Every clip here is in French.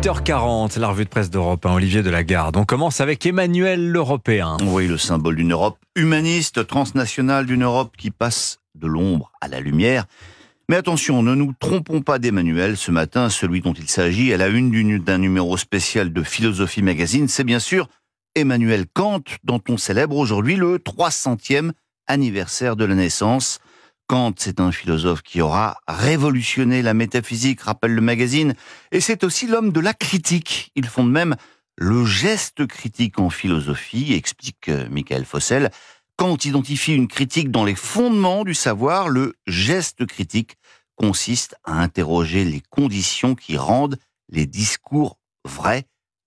8h40, la revue de presse d'Europe 1, Olivier Delagarde. On commence avec Emmanuel l'Européen. Oui, le symbole d'une Europe humaniste, transnationale, d'une Europe qui passe de l'ombre à la lumière. Mais attention, ne nous trompons pas d'Emmanuel. Ce matin, celui dont il s'agit à la une d'un numéro spécial de Philosophie Magazine, c'est bien sûr Emmanuel Kant, dont on célèbre aujourd'hui le 300e anniversaire de la naissance. Kant, c'est un philosophe qui aura révolutionné la métaphysique, rappelle le magazine, et c'est aussi l'homme de la critique. Il fonde même le geste critique en philosophie, explique Michael Fossel. Kant identifie une critique dans les fondements du savoir. Le geste critique consiste à interroger les conditions qui rendent les discours vrais,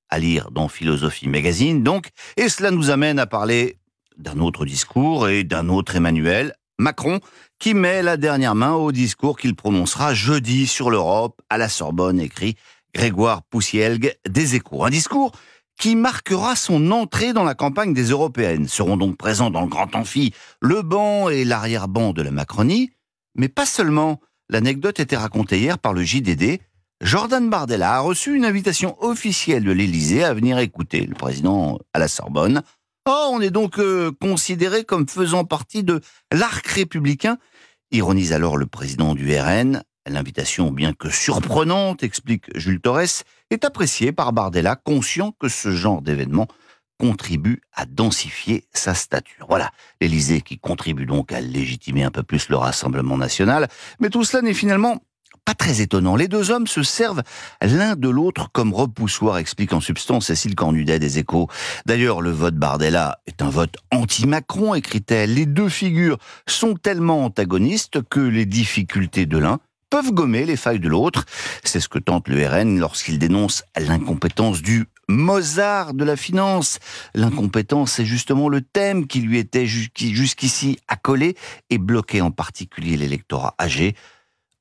à lire dans Philosophie Magazine, donc. Et cela nous amène à parler d'un autre discours et d'un autre Emmanuel, Macron, qui met la dernière main au discours qu'il prononcera jeudi sur l'Europe à la Sorbonne, écrit Grégoire Poussielgue des Échos. Un discours qui marquera son entrée dans la campagne des Européennes. Seront donc présents dans le grand amphi le banc et l'arrière-banc de la Macronie, mais pas seulement. L'anecdote était racontée hier par le JDD. Jordan Bardella a reçu une invitation officielle de l'Élysée à venir écouter le président à la Sorbonne. Oh, on est donc considéré comme faisant partie de l'arc républicain, ironise alors le président du RN. L'invitation, bien que surprenante, explique Jules Torres, est appréciée par Bardella, conscient que ce genre d'événement contribue à densifier sa stature. Voilà, l'Élysée qui contribue donc à légitimer un peu plus le Rassemblement national. Mais tout cela n'est finalement pas très étonnant. Les deux hommes se servent l'un de l'autre comme repoussoir, explique en substance Cécile Cornudet des Échos. D'ailleurs, le vote Bardella est un vote anti-Macron, écrit-elle. Les deux figures sont tellement antagonistes que les difficultés de l'un peuvent gommer les failles de l'autre. C'est ce que tente le RN lorsqu'il dénonce l'incompétence du Mozart de la finance. L'incompétence, c'est justement le thème qui lui était jusqu'ici accolé et bloquait en particulier l'électorat âgé.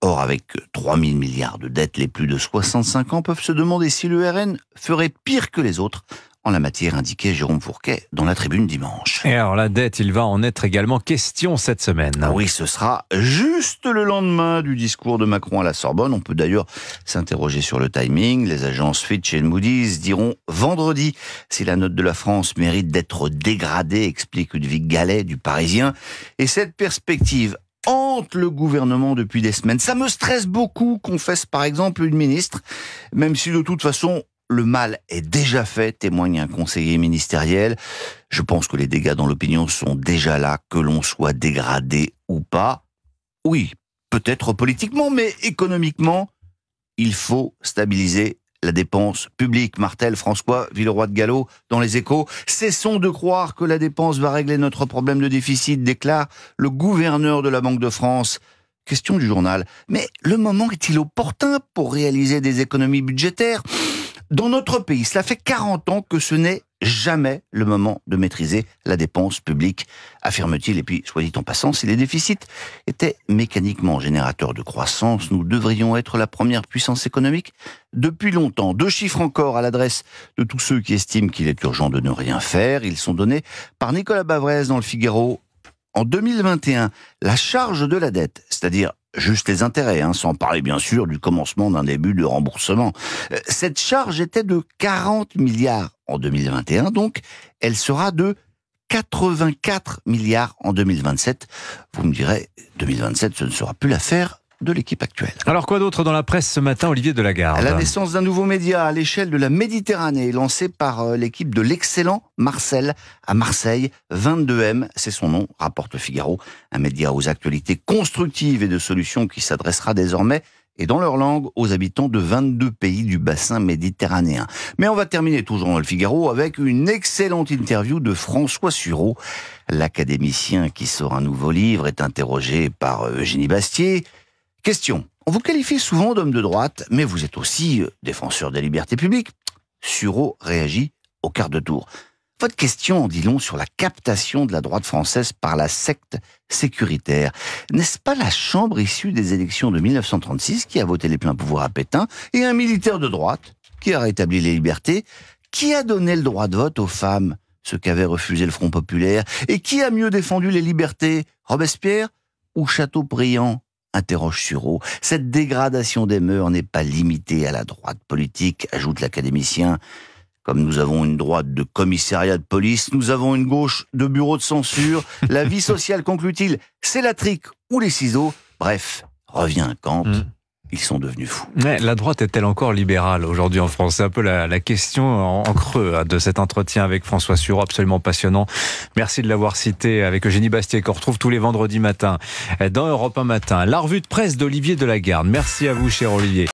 Or, avec 3 000 milliards de dettes, les plus de 65 ans peuvent se demander si le RN ferait pire que les autres en la matière, indiquait Jérôme Fourquet dans la Tribune dimanche. Et alors la dette, il va en être également question cette semaine. Oui, ce sera juste le lendemain du discours de Macron à la Sorbonne. On peut d'ailleurs s'interroger sur le timing. Les agences Fitch et Moody's diront vendredi si la note de la France mérite d'être dégradée, explique Ludwig Gallet du Parisien. Et cette perspective hante le gouvernement depuis des semaines. Ça me stresse beaucoup, confesse par exemple une ministre, même si de toute façon le mal est déjà fait, témoigne un conseiller ministériel. Je pense que les dégâts dans l'opinion sont déjà là, que l'on soit dégradé ou pas. Oui, peut-être politiquement, mais économiquement, il faut stabiliser la dépense publique, martèle François Villeroy de Galhau dans Les Échos. Cessons de croire que la dépense va régler notre problème de déficit, déclare le gouverneur de la Banque de France. Question du journal. Mais le moment est-il opportun pour réaliser des économies budgétaires ? Dans notre pays, cela fait 40 ans que ce n'est jamais le moment de maîtriser la dépense publique, affirme-t-il. Et puis, soit dit en passant, si les déficits étaient mécaniquement générateurs de croissance, nous devrions être la première puissance économique depuis longtemps. 2 chiffres encore à l'adresse de tous ceux qui estiment qu'il est urgent de ne rien faire. Ils sont donnés par Nicolas Bavrez dans le Figaro. En 2021, la charge de la dette, c'est-à-dire juste les intérêts, sans parler bien sûr du commencement d'un début de remboursement. Cette charge était de 40 milliards en 2021, donc elle sera de 84 milliards en 2027. Vous me direz, 2027, ce ne sera plus l'affaire de l'équipe actuelle. Alors quoi d'autre dans la presse ce matin, Olivier Delagarde ? La naissance d'un nouveau média à l'échelle de la Méditerranée, lancé par l'équipe de l'excellent Marcel à Marseille. 22M, c'est son nom, rapporte le Figaro. Un média aux actualités constructives et de solutions qui s'adressera désormais, et dans leur langue, aux habitants de 22 pays du bassin méditerranéen. Mais on va terminer toujours dans le Figaro avec une excellente interview de François Sureau. L'académicien qui sort un nouveau livre est interrogé par Eugénie Bastier. Question. On vous qualifie souvent d'homme de droite, mais vous êtes aussi défenseur des libertés publiques. Sureau réagit au quart de tour. Votre question en dit long sur la captation de la droite française par la secte sécuritaire. N'est-ce pas la Chambre issue des élections de 1936 qui a voté les pleins pouvoirs à Pétain et un militaire de droite qui a rétabli les libertés, qui a donné le droit de vote aux femmes, ce qu'avait refusé le Front populaire, et qui a mieux défendu les libertés, Robespierre ou Chateaubriand ? interroge Sureau. Cette dégradation des mœurs n'est pas limitée à la droite politique, ajoute l'académicien. Comme nous avons une droite de commissariat de police, nous avons une gauche de bureau de censure. La vie sociale, conclut-il, c'est la trique ou les ciseaux. Bref, revient Kant. Ils sont devenus fous. Mais la droite est-elle encore libérale aujourd'hui en France? C'est un peu la question en creux de cet entretien avec François Sureau, absolument passionnant. Merci de l'avoir cité avec Eugénie Bastier, qu'on retrouve tous les vendredis matins dans Europe 1 Matin. La revue de presse d'Olivier Delagarde. Merci à vous, cher Olivier.